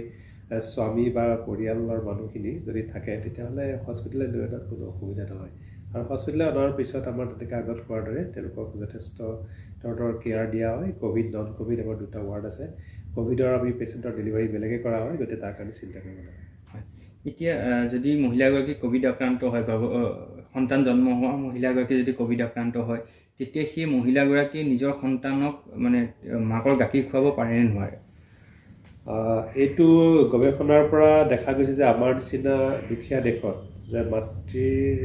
স্বামী বা পৰিয়ালৰ মানুহখিনি যদি থাকে, তেতিয়াহ'লে হস্পিটেললৈ লৈ অনাত কোনো অসুবিধা নহয়। আৰু হস্পিটেললৈ অনাৰ পিছত আমাৰ তেনেকৈ আগত কোৱাৰ দৰে তেওঁলোকক যথেষ্ট ধৰণৰ কেয়াৰ দিয়া হয়। ক'ভিড, নন ক'ভিড আমাৰ দুটা ৱাৰ্ড আছে। ক'ভিডৰ আমি পেচেণ্টৰ ডেলিভাৰী বেলেগে কৰা হয়, গতিকে তাৰ কাৰণে চিন্তা কৰিব নালাগে। হয়, এতিয়া যদি মহিলাগৰাকী ক'ভিড আক্ৰান্ত হয়, সন্তান জন্ম হোৱা মহিলাগৰাকী যদি ক'ভিড আক্ৰান্ত হয়, তেতিয়া সেই মহিলাগৰাকীয়ে নিজৰ সন্তানক মানে মাকৰ গাখীৰ খুৱাব পাৰেনে নোৱাৰে? এইটো গৱেষণাৰ পৰা দেখা গৈছে যে আমাৰ নিচিনা দুখীয়া দেশত যে মাতৃৰ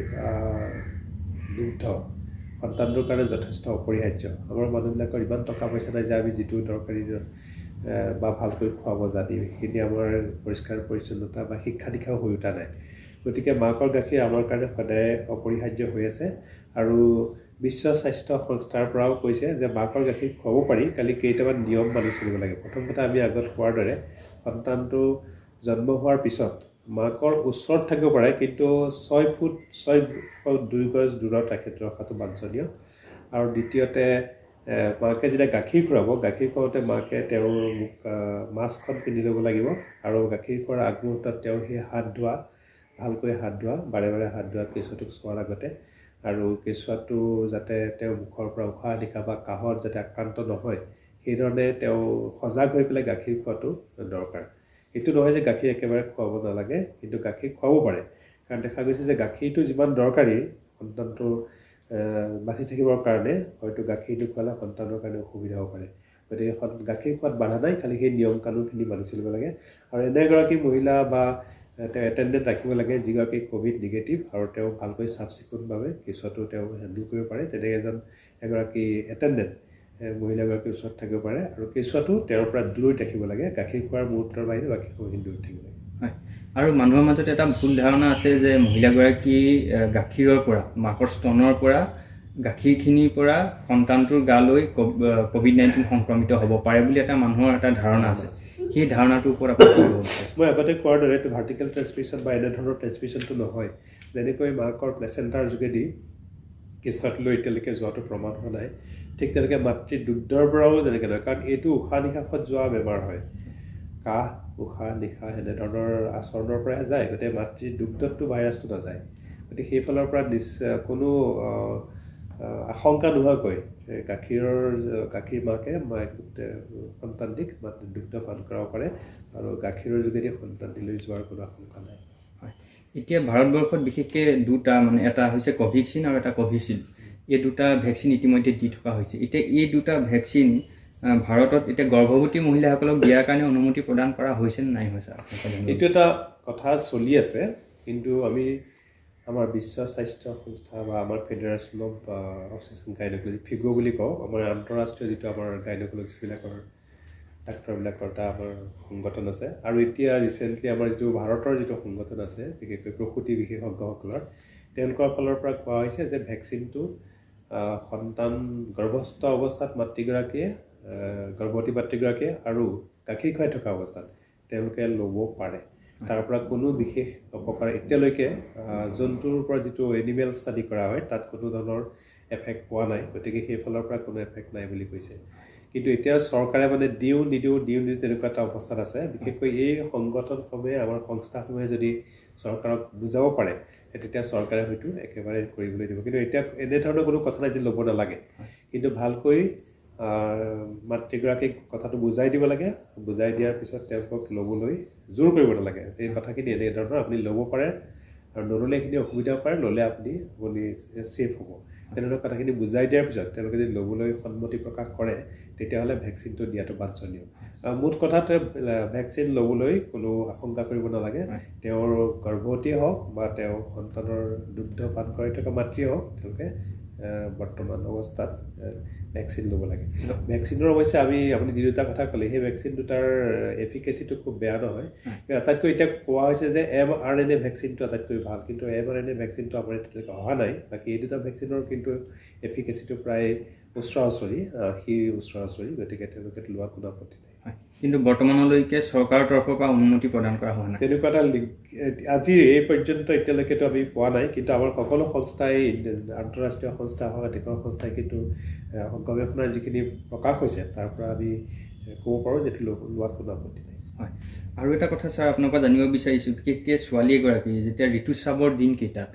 দুগ্ধ সন্তানটোৰ কাৰণে যথেষ্ট অপৰিহাৰ্য। আমাৰ মানুহবিলাকৰ ইমান টকা পইচা নাই যে আমি যিটো দৰকাৰী বা ভালকৈ খুৱাব জানি সেইখিনি আমাৰ পৰিষ্কাৰ পৰিচ্ছন্নতা বা শিক্ষা দীক্ষাও হৈ উঠা নাই গতিকে মাকৰ গাখীৰ আমাৰ কাৰণে সদায় অপৰিহাৰ্য হৈ আছে আৰু বিশ্ব স্বাস্থ্য সংস্থাৰ পৰাও কৈছে যে মাকৰ গাখীৰ খুৱাব পাৰি খালি কেইটামান নিয়ম মানি চলিব লাগে প্ৰথম কথা আমি আগত কোৱাৰ দৰে সন্তানটো জন্ম হোৱাৰ পিছত মাকৰ ওচৰত থাকিব পাৰে কিন্তু 6 ফুট 2 গজ দূৰত ৰখাটো বাঞ্ছনীয় আৰু দ্বিতীয়তে মাকে যেতিয়া গাখীৰ খুৱাওঁতে মাকে তেওঁৰ মাস্কখন পিন্ধি ল'ব লাগিব আৰু গাখীৰ খোৱাৰ আগমুহূৰ্তত তেওঁৰ সেই ভালকৈ হাত ধোৱা বাৰে বাৰে হাত ধোৱা কেঁচুৱাটোক চোৱাৰ আগতে আৰু কেঁচুৱাটো যাতে তেওঁৰ মুখৰ পৰা উশাহ নিশাহ বা কাহত যাতে আক্ৰান্ত নহয় সেইধৰণে তেওঁ সজাগ হৈ পেলাই গাখীৰ খোৱাটো দৰকাৰ এইটো নহয় যে গাখীৰ একেবাৰে খুৱাব নালাগে কিন্তু গাখীৰ খুৱাব পাৰে কাৰণ দেখা গৈছে যে গাখীৰটো যিমান দৰকাৰী সন্তানটো বাচি থাকিবৰ কাৰণে হয়তো গাখীৰ নোখোৱালে সন্তানৰ কাৰণে অসুবিধা হ'ব পাৰে গতিকে গাখীৰ খোৱাত বাধা নাই খালি সেই নিয়ম কানুনখিনি মানি চলিব লাগে আৰু এনেগৰাকী মহিলা বা তেওঁ এটেণ্ডেণ্ট ৰাখিব লাগে যিগৰাকী ক'ভিড নিগেটিভ আৰু তেওঁ ভালকৈ চাফ চিকুণভাৱে কেঁচুৱাটো তেওঁ হেণ্ডেল কৰিব পাৰে তেনেকৈ এগৰাকী এটেণ্ডেণ্ট মহিলাগৰাকীৰ ওচৰত থাকিব পাৰে আৰু কেঁচুৱাটো তেওঁৰ পৰা দূৰত ৰাখিব লাগে গাখীৰ খোৱাৰ মুহূৰ্তৰ বাহিৰে বাকী সময়খিনি দূৰত থাকিব লাগে হয় আৰু মানুহৰ মাজত এটা ভুল ধাৰণা আছে যে মহিলাগৰাকী গাখীৰৰ পৰা মাকৰ স্তনৰ পৰা গাখীৰখিনিৰ পৰা সন্তানটোৰ গালৈ COVID-19 সংক্ৰমিত হ'ব পাৰে বুলি এটা মানুহৰ এটা ধাৰণা আছে সেই ধাৰণাটোৰ ওপৰত আপুনি কি ক'ব বিচাৰিছে মই আগতে কোৱাৰ দৰে এইটো ভাৰ্টিকেল ট্ৰেন্সমিশ্যন বা এনেধৰণৰ ট্ৰেন্সমিশ্যনটো নহয় যেনেকৈ মাকৰ প্লেচেণ্টাৰ যোগেদি কেঁচুৱাটোলৈ এতিয়ালৈকে যোৱাটো প্ৰমাণ হোৱা নাই ঠিক তেনেকৈ মাতৃ দুগ্ধৰ পৰাও যেনেকৈ নহয় কাৰণ এইটো উশাহ নিশাহত যোৱা বেমাৰ হয় কাহ উশাহ নিশাহ এনেধৰণৰ আচৰণৰ পৰাই যায় গতিকে মাতৃ দুগ্ধতটো ভাইৰাছটো নাযায় গতিকে সেইফালৰ পৰা কোনো আশংকা নোহোৱাকৈ গাখীৰ মাকে সন্তানটিক দুগ্ধ পান কৰাব পাৰে আৰু গাখীৰৰ যোগেদি সন্তানটিলৈ যোৱাৰ কোনো আশংকা নাই এতিয়া ভাৰতবৰ্ষত বিশেষকৈ দুটা মানে এটা হৈছে কোভেক্সিন আৰু এটা কোভিচিল্ড এই দুটা ভেকচিন ইতিমধ্যে দি থকা হৈছে এতিয়া এই দুটা ভেকচিন ভাৰতত এতিয়া গৰ্ভৱতী মহিলাসকলক দিয়াৰ কাৰণে অনুমতি প্ৰদান কৰা হৈছে নে নাই হৈছে এইটো এটা কথা চলি আছে কিন্তু আমি আমাৰ বিশ্ব স্বাস্থ্য সংস্থা বা আমাৰ ফেডাৰেশ্যন অফ অবচেট্ৰিক্স গাইনকলজি ফিগো বুলি কওঁ আমাৰ আন্তঃৰাষ্ট্ৰীয় যিটো আমাৰ গাইনকলজিষ্টবিলাকৰ ডাক্তৰবিলাকৰ এটা আমাৰ সংগঠন আছে আৰু এতিয়া ৰিচেণ্টলি আমাৰ যিটো ভাৰতৰ যিটো সংগঠন আছে বিশেষকৈ প্ৰসূতি বিশেষজ্ঞসকলৰ তেওঁলোকৰ ফালৰ পৰা কোৱা হৈছে যে ভেকচিনটো সন্তান গৰ্ভস্থ অৱস্থাত গৰ্ভৱতী মাতৃগৰাকীয়ে আৰু গাখীৰ খুৱাই থকা অৱস্থাত তেওঁলোকে ল'ব পাৰে তাৰ পৰা কোনো বিশেষ অপকাৰ এতিয়ালৈকে জন্তুৰ পৰা যিটো এনিমেল ষ্টাডি কৰা হয় তাত কোনো ধৰণৰ এফেক্ট পোৱা নাই গতিকে সেইফালৰ পৰা কোনো এফেক্ট নাই বুলি কৈছে কিন্তু এতিয়া চৰকাৰে মানে দিওঁ নিদিওঁ তেনেকুৱা এটা অৱস্থাত আছে বিশেষকৈ এই সংগঠনসমূহে আমাৰ সংস্থাসমূহে যদি চৰকাৰক বুজাব পাৰে তেতিয়া চৰকাৰে হয়তো একেবাৰে কৰিবলৈ দিব কিন্তু এতিয়া এনেধৰণৰ কোনো কথা নাই যে ল'ব নালাগে কিন্তু ভালকৈ মাতৃগৰাকীক কথাটো বুজাই দিব লাগে বুজাই দিয়াৰ পিছত তেওঁলোকক ল'বলৈ জোৰ কৰিব নালাগে এই কথাখিনি এনেধৰণৰ আপুনি ল'ব পাৰে আৰু নল'লে এইখিনি অসুবিধা পাৰে ল'লে আপুনি ছেফ হ'ব তেনেধৰণৰ কথাখিনি বুজাই দিয়াৰ পিছত তেওঁলোকে যদি ল'বলৈ সন্মতি প্ৰকাশ কৰে তেতিয়াহ'লে ভেকচিনটো দিয়াটো বাঞ্ছনীয় মুঠ কথাতে ভেকচিন ল'বলৈ কোনো আশংকা কৰিব নালাগে তেওঁৰ গৰ্ভৱতী হওক বা তেওঁ সন্তানৰ দুগ্ধ পান কৰি থকা মাতৃয়ে হওক তেওঁলোকে বৰ্তমান অৱস্থাত ভেকচিন ল'ব লাগে ভেকচিনৰ অৱশ্যে আপুনি যি দুটা কথা ক'লে সেই ভেকচিন দুটাৰ এফিকেচিটো খুব বেয়া নহয় আটাইতকৈ এতিয়া কোৱা হৈছে যে mRNA ভেকচিনটো আটাইতকৈ ভাল কিন্তু mRNA ভেকচিনটো আমাৰ এতিয়ালৈকে অহা নাই বাকী এই দুটা ভেকচিনৰ কিন্তু এফিকেচিটো প্ৰায় ওচৰা-ওচৰি গতিকে তেওঁলোকে লোৱা কোনো আপত্তি নাই কিন্তু বৰ্তমানলৈকে চৰকাৰৰ তৰফৰ পৰা অনুমতি প্ৰদান কৰা হোৱা নাই তেনেকুৱা এটা আজি এই পৰ্যন্ত এতিয়ালৈকেতো আমি পোৱা নাই কিন্তু আমাৰ সকলো সংস্থাই আন্তঃৰাষ্ট্ৰীয় সংস্থা হওক দেশৰ সংস্থাই কিন্তু গৱেষণাৰ যিখিনি প্ৰকাশ হৈছে তাৰ পৰা আমি ক'ব পাৰোঁ যে লোৱাত কোনো আপত্তি নাই হয় আৰু এটা কথা ছাৰ আপোনাৰ পৰা জানিব বিচাৰিছোঁ বিশেষকৈ ছোৱালী এগৰাকী যেতিয়া ঋতুস্ৰাৱৰ দিনকেইটাত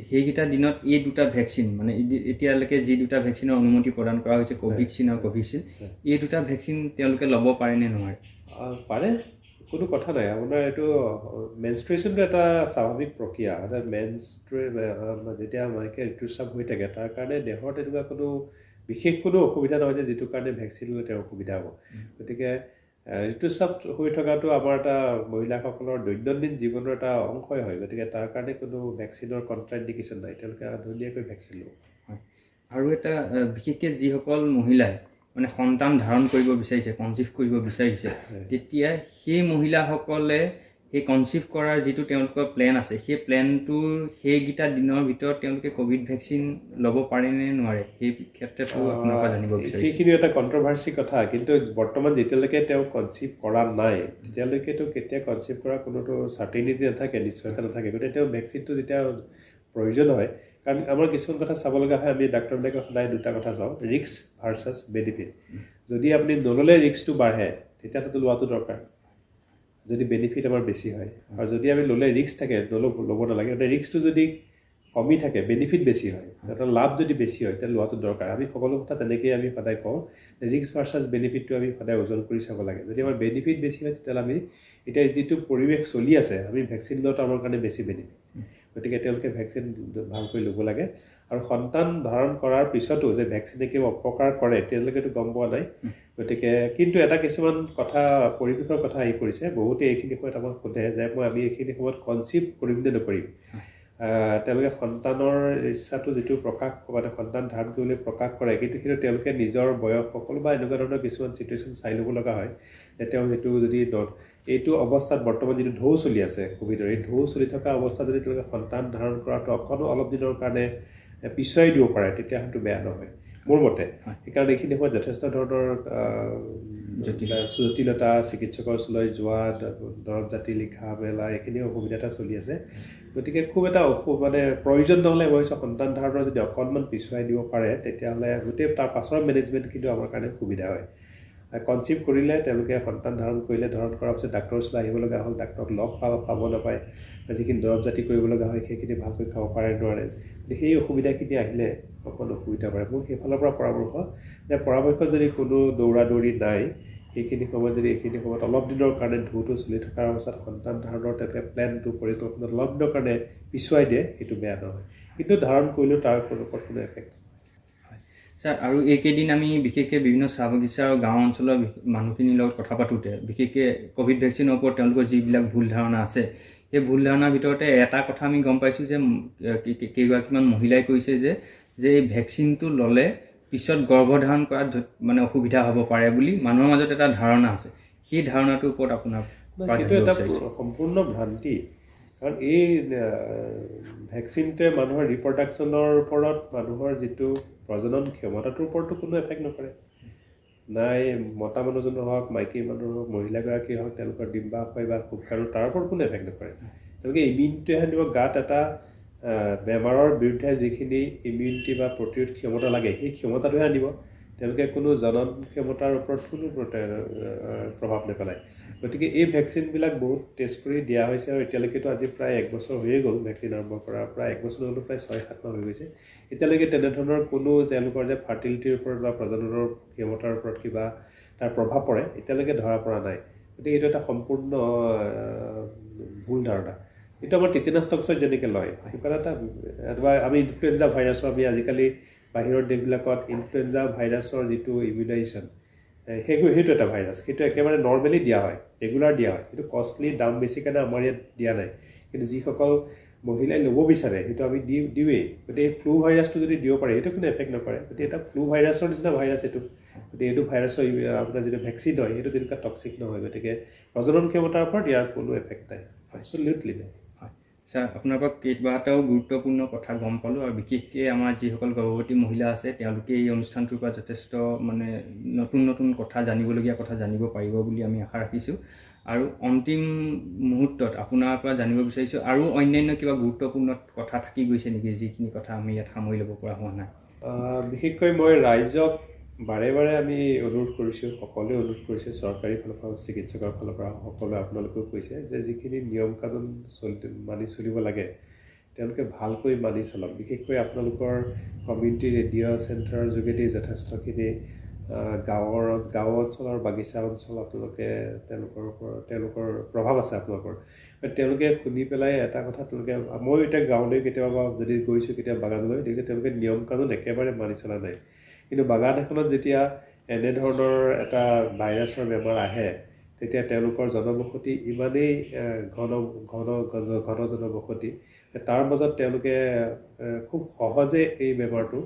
সেইকেইটা দিনত এই দুটা ভেকচিন মানে এতিয়ালৈকে যি দুটা ভেকচিনৰ অনুমতি প্ৰদান কৰা হৈছে কোভেক্সিন আৰু কোভিচিল্ড এই দুটা ভেকচিন তেওঁলোকে ল'ব পাৰে নে নোৱাৰে পাৰে কোনো কথা নাই আপোনাৰ এইটো মেনষ্ট্ৰুৱেশ্যনটো এটা স্বাভাৱিক প্ৰক্ৰিয়া যেতিয়া মাইকে ঋতুস্ৰাৱ হৈ থাকে তাৰ কাৰণে দেহৰ তেনেকুৱা কোনো বিশেষ কোনো অসুবিধা নহয় যে যিটো কাৰণে ভেকচিন ল'লে তেওঁৰ অসুবিধা হ'ব গতিকে ঋতুস্ৰাৱ হৈ থকাটো আমাৰ এটা মহিলাসকলৰ দৈনন্দিন জীৱনৰ এটা অংশই হয় গতিকে তাৰ কাৰণে কোনো ভেকচিনৰ কণ্ট্ৰাইণ্ডিকেশ্যন নাই তেওঁলোকে ধুনীয়াকৈ ভেকচিন ল'ব আৰু এটা বিশেষকৈ যিসকল মহিলাই মানে সন্তান ধাৰণ কৰিব বিচাৰিছে, কনচিভ কৰিব বিচাৰিছে, তেতিয়া সেই মহিলাসকলে সেই কনচিভ কৰাৰ যিটো তেওঁলোকৰ প্লেন আছে, সেই প্লেনটোৰ সেইকেইটা দিনৰ ভিতৰত তেওঁলোকে ক'ভিড ভেকচিন ল'ব পাৰে নে নোৱাৰে, সেই ক্ষেত্ৰতো আপোনাৰ পৰা জানিব বিচাৰিছোঁ। সেইখিনি এটা কণ্ট্ৰভাৰ্চি কথা, কিন্তু বৰ্তমান যেতিয়ালৈকে তেওঁ কনচিভ কৰা নাই তেতিয়ালৈকেতো কেতিয়া কনচিভ কৰা কোনোতো চাৰ্টেইনিটি নাথাকে, নিশ্চয়তা নাথাকে। গতিকে তেওঁ ভেকচিনটো যেতিয়া প্ৰয়োজন হয়, কাৰণ আমাৰ কিছুমান কথা চাব লগা হয়। আমি ডাক্তৰবিলাকে সদায় দুটা কথা চাওঁ, ৰিস্ক ভাৰ্চাছ বেনিফিট। যদি আপুনি নল'লে ৰিস্কটো বাঢ়ে তেতিয়াতো লোৱাটো দৰকাৰ, যদি বেনিফিট আমাৰ বেছি হয়। আৰু যদি আমি ল'লে ৰিস্ক থাকে ল'ব নালাগে। গতিকে ৰিস্কটো যদি কমি থাকে, বেনিফিট বেছি হয়, এটা লাভ যদি বেছি হয় তেতিয়া লোৱাটো দৰকাৰ। আমি সকলো কথা তেনেকেই আমি সদায় কওঁ যে ৰিস্ক ভাৰ্চাছ বেনিফিটটো আমি সদায় ওজন কৰি চাব লাগে। যদি আমাৰ বেনিফিট বেছি হয় তেতিয়াহ'লে আমি এতিয়া যিটো পৰিৱেশ চলি আছে, আমি ভেকচিন লোৱাটো আমাৰ কাৰণে বেছি বেনিফিট। গতিকে তেওঁলোকে ভেকচিন ভালকৈ ল'ব লাগে। আৰু সন্তান ধাৰণ কৰাৰ পিছতো যে ভেকচিনে কিবা অপকাৰ কৰে তেওঁলোকেতো গম পোৱা নাই। গতিকে কিন্তু এটা কিছুমান কথা, পৰিৱেশৰ কথা আহি পৰিছে। বহুতে এইখিনি সময়ত আমাক সোধে যে আমি এইখিনি সময়ত কনচিভ কৰিম নে নকৰিম। তেওঁলোকে সন্তানৰ ইচ্ছাটো যিটো প্ৰকাশ, মানে সন্তান ধাৰণ কৰিবলৈ প্ৰকাশ কৰে, কিন্তু সেইটো তেওঁলোকে নিজৰ বয়স সকলো বা এনেকুৱা ধৰণৰ কিছুমান চিটুৱেশ্যন চাই ল'ব লগা হয় যে তেওঁ সেইটো যদি এইটো অৱস্থাত বৰ্তমান যিটো ঢৌ চলি আছে ক'ভিডৰ, এই ঢৌ চলি থকা অৱস্থাত যদি তেওঁলোকে সন্তান ধাৰণ কৰাটো অলপ দিনৰ কাৰণে পিছুৱাই দিব পাৰে তেতিয়া সেইটো বেয়া নহয় মোৰ মতে। সেইকাৰণে এইখিনি সময়ত যথেষ্ট ধৰণৰ জটিলতা, চিকিৎসকৰ ওচৰলৈ যোৱা, দৰৱ জাতি লিখা মেলা, এইখিনি অসুবিধা এটা চলি আছে। গতিকে খুব এটা মানে প্ৰয়োজন নহ'লে মই সন্তান ধাৰণৰ যদি অকণমান পিছুৱাই দিব পাৰে তেতিয়াহ'লে গোটেই তাৰ পাছৰ মেনেজমেণ্ট কিন্তু আমাৰ কাৰণে সুবিধা হয়। কনচিভ কৰিলে তেওঁলোকে সন্তান ধাৰণ কৰাৰ পিছত ডাক্তৰৰ ওচৰলৈ আহিব লগা হ'ল, ডাক্তৰক লগ পাব নাপায়, যিখিনি দৰৱ জাতি কৰিব লগা হয় সেইখিনি ভালকৈ খাব পাৰে নোৱাৰে। গতিকে সেই অসুবিধাখিনি আহিলে অকণ অসুবিধা পাৰে। মোৰ সেইফালৰ পৰা পৰামৰ্শ যে পৰাপক্ষত যদি কোনো দৌৰা দৌৰি নাই, এইখিনি সময়ত অলপ দিনৰ কাৰণে ঢৌটো চলি থকাৰ অৱস্থাত সন্তান ধাৰণৰ তেওঁলোকে প্লেনটো পৰিকল্পনা অলপ দিনৰ কাৰণে পিছুৱাই দিয়ে, সেইটো বেয়া নহয়। কিন্তু ধাৰণ কৰিলেও তাৰ ওপৰত কোনো এফেক্ট নহয়। ছাৰ, আৰু এইকেইদিন আমি বিশেষকৈ বিভিন্ন চাহ বাগিচা আৰু গাঁও অঞ্চলৰ মানুহখিনিৰ লগত কথা পাতোঁতে বিশেষকৈ ক'ভিড ভেকচিনৰ ওপৰত তেওঁলোকৰ যিবিলাক ভুল ধাৰণা আছে, সেই ভুল ধাৰণাৰ ভিতৰতে এটা কথা আমি গম পাইছোঁ যে কেইগৰাকীমান মহিলাই কৈছে যে এই ভেকচিনটো ল'লে পিছত গৰ্ভধাৰণ কৰাত মানে অসুবিধা হ'ব পাৰে বুলি মানুহৰ মাজত এটা ধাৰণা আছে। সেই ধাৰণাটোৰ ওপৰত আপোনাৰ সেইটো এটা সম্পূৰ্ণ ভ্ৰান্তি। কাৰণ এই ভেকচিনটোৱে মানুহৰ ৰিপ্ৰডাকশ্যনৰ ওপৰত, মানুহৰ যিটো প্ৰজনন ক্ষমতাটোৰ ওপৰতো কোনো এফেক্ট নকৰে। নাই মতা মানুহজনৰ হওক, মাইকী মানুহৰ হওক, মহিলাগৰাকীৰ হওক, তেওঁলোকৰ ডিম্বাশয় বা শুক্ৰাণু তাৰ ওপৰত কোনো এফেক্ট নকৰে। তেওঁলোকে ইমিউনিটিহে দিব, গাত এটা বেমাৰৰ বিৰুদ্ধে যিখিনি ইমিউনিটি বা প্ৰতিৰোধ ক্ষমতা লাগে সেই ক্ষমতাটোহে আনিব। তেওঁলোকে কোনো জনন ক্ষমতাৰ ওপৰত কোনো প্ৰভাৱ নেপেলায়। গতিকে এই ভেকচিনবিলাক বহুত টেষ্ট কৰি দিয়া হৈছে আৰু এতিয়ালৈকেতো আজি প্ৰায় 1 বছৰ হৈয়ে গ'ল ভেকচিন আৰম্ভ কৰাৰ, প্ৰায় 1 বছৰ হ'লেও প্ৰায় 6-7 মাহ হৈ গৈছে। এতিয়ালৈকে তেনেধৰণৰ কোনো তেওঁলোকৰ যে ফাৰ্টিলিটিৰ ওপৰত বা প্ৰজননৰ ক্ষমতাৰ ওপৰত কিবা তাৰ প্ৰভাৱ পৰে এতিয়ালৈকে ধৰা পৰা নাই। গতিকে এইটো এটা সম্পূৰ্ণ ভুল ধাৰণা। এইটো আমাৰ টিটেনাছ টক্সত যেনেকৈ লয়, সেইকাৰণে আমি ইনফ্লুৱেঞ্জা ভাইৰাছৰ, আমি আজিকালি বাহিৰৰ দেশবিলাকত ইনফ্লুৱেঞ্জা ভাইৰাছৰ যিটো ইমিউনাইজেশ্যন, সেইটো এটা ভাইৰাছ, সেইটো একেবাৰে নৰ্মেলি দিয়া হয়, ৰেগুলাৰ দিয়া হয়। সেইটো কষ্টলি, দাম বেছি কাৰণে আমাৰ ইয়াত দিয়া নাই। কিন্তু যিসকল মহিলাই ল'ব বিচাৰে সেইটো আমি দিওঁৱেই। গতিকে ফ্লু ভাইৰাছটো যদি দিব পাৰে সেইটো কোনো এফেক্ট নকৰে। গতিকে এটা ফ্লু ভাইৰাছৰ নিচিনা ভাইৰাছ এইটো। গতিকে এইটো ভাইৰাছৰ আপোনাৰ যিটো ভেকচিন হয় সেইটো তেনেকুৱা টক্সিক নহয়। গতিকে প্ৰজনন ক্ষমতাৰ ওপৰত ইয়াৰ কোনো এফেক্ট নাই, এবছলিউটলি নাই। ছাৰ, আপোনাৰ পৰা কেইবাটাও গুৰুত্বপূৰ্ণ কথা গম পালোঁ, আৰু বিশেষকৈ আমাৰ যিসকল গৰ্ভৱতী মহিলা আছে তেওঁলোকে এই অনুষ্ঠানটোৰ পৰা যথেষ্ট মানে নতুন কথা জানিবলগীয়া কথা জানিব পাৰিব বুলি আমি আশা ৰাখিছোঁ। আৰু অন্তিম মুহূৰ্তত আপোনাৰ পৰা জানিব বিচাৰিছোঁ আৰু অন্যান্য কিবা গুৰুত্বপূৰ্ণ কথা থাকি গৈছে নেকি, যিখিনি কথা আমি ইয়াত সামৰি ল'ব পৰা হোৱা নাই? বিশেষকৈ মই ৰাইজক বাৰে বাৰে আমি অনুৰোধ কৰিছোঁ, সকলোৱে অনুৰোধ কৰিছে, চৰকাৰী ফালৰ পৰা, চিকিৎসকৰ ফালৰ পৰা সকলোৱে আপোনালোকেও কৈছে যে যিখিনি নিয়ম কানুন মানি চলিব লাগে তেওঁলোকে ভালকৈ মানি চলক। বিশেষকৈ আপোনালোকৰ কমিউনিটি ৰেডিঅ' চেণ্টাৰৰ যোগেদি যথেষ্টখিনি গাঁও অঞ্চল আৰু বাগিচা অঞ্চল আপোনালোকে তেওঁলোকৰ প্ৰভাৱ আছে আপোনালোকৰ। তেওঁলোকে শুনি পেলাই এটা কথা, মই এতিয়া গাঁৱলৈ কেতিয়াবা যদি গৈছোঁ, কেতিয়াবা বাগানলৈ, দেখিছোঁ তেওঁলোকে নিয়ম কানুন একেবাৰে মানি চলা নাই। কিন্তু বাগান এখনত যেতিয়া এনেধৰণৰ এটা ভাইৰাছৰ বেমাৰ আহে তেতিয়া তেওঁলোকৰ জনবসতি ইমানেই ঘন জনবসতি, তাৰ মাজত তেওঁলোকে খুব সহজে এই বেমাৰটো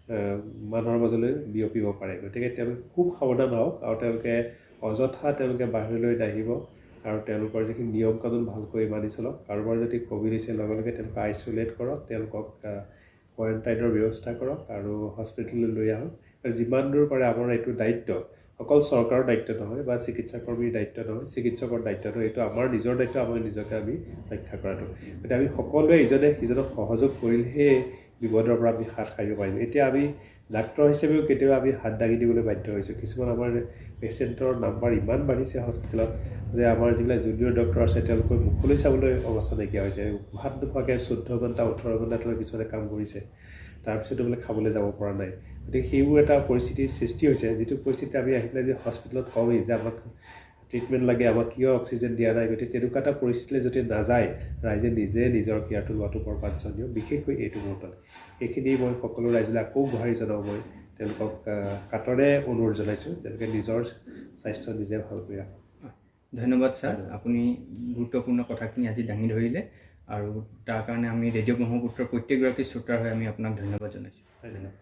মানুহৰ মাজলৈ বিয়পিব পাৰে। গতিকে তেওঁলোকে খুব সাৱধান হওক আৰু তেওঁলোকে অযথা তেওঁলোকে বাহিৰলৈ নাহিব আৰু তেওঁলোকৰ যিখিনি নিয়ম কানুন ভালকৈ মানি চলক। কাৰোবাৰ যদি ক'ভিড হৈছে লগে লগে তেওঁলোকক আইচলেট কৰক, তেওঁলোকক কোৱাৰেণ্টাইনৰ ব্যৱস্থা কৰক আৰু হস্পিটেললৈ লৈ আহক। আৰু যিমান দূৰ পাৰে আমাৰ এইটো দায়িত্ব, অকল চৰকাৰৰ দায়িত্ব নহয় বা চিকিৎসাকৰ্মীৰ দায়িত্ব নহয়, চিকিৎসকৰ দায়িত্ব নহয়, এইটো আমাৰ নিজৰ দায়িত্ব, আমাৰ নিজকে আমি ৰক্ষা কৰাটো। গতিকে আমি সকলোৱে ইজনে সিজনক সহযোগ কৰিলেহে বিপদৰ পৰা আমি হাত সাৰিব পাৰিম। এতিয়া আমি ডাক্তৰ হিচাপেও কেতিয়াবা আমি হাত দাঙি দিবলৈ বাধ্য হৈছোঁ। কিছুমান আমাৰ পেচেণ্টৰ নাম্বাৰ ইমান বাঢ়িছে হস্পিটেলত যে আমাৰ যিবিলাক জুনিয়ৰ ডক্টৰ আছে তেওঁলোকৰ মুখলৈ চাবলৈ অৱস্থা নাইকিয়া হৈছে। ভাত নোখোৱাকৈ 14 ঘণ্টা 18 ঘণ্টা তেওঁলোকে কিছুমানে কাম কৰিছে, তাৰপিছতো বোলে খাবলৈ যাব পৰা নাই। গতিকে সেইবোৰ এটা পৰিস্থিতিৰ সৃষ্টি হৈছে, যিটো পৰিস্থিতি আমি আহি পেলাই যে হস্পিটেলত কওঁৱেই যে আমাক ট্ৰিটমেণ্ট লাগে, আমাক কিয় অক্সিজেন দিয়া নাই। গতিকে তেনেকুৱা এটা পৰিস্থিতিলৈ যদি নাযায়, ৰাইজে নিজে নিজৰ কেয়াৰটো লোৱাটো বৰ বাঞ্ছনীয়, বিশেষকৈ এইটো মুহূৰ্তত। এইখিনি মই সকলো ৰাইজলৈ আকৌ গুহাৰি জনাওঁ। মই তেওঁলোকক কাটৰে অনুৰোধ জনাইছোঁ তেওঁলোকে নিজৰ স্বাস্থ্য নিজে ভাল কৰি ৰাখক। ধন্যবাদ ছাৰ, আপুনি গুৰুত্বপূৰ্ণ কথাখিনি আজি দাঙি ধৰিলে আৰু তাৰ কাৰণে আমি ৰেডিঅ' ব্ৰহ্মপুত্ৰৰ প্ৰত্যেকগৰাকী শ্ৰোতাৰ হৈ আমি আপোনাক ধন্যবাদ জনাইছোঁ। ধন্যবাদ।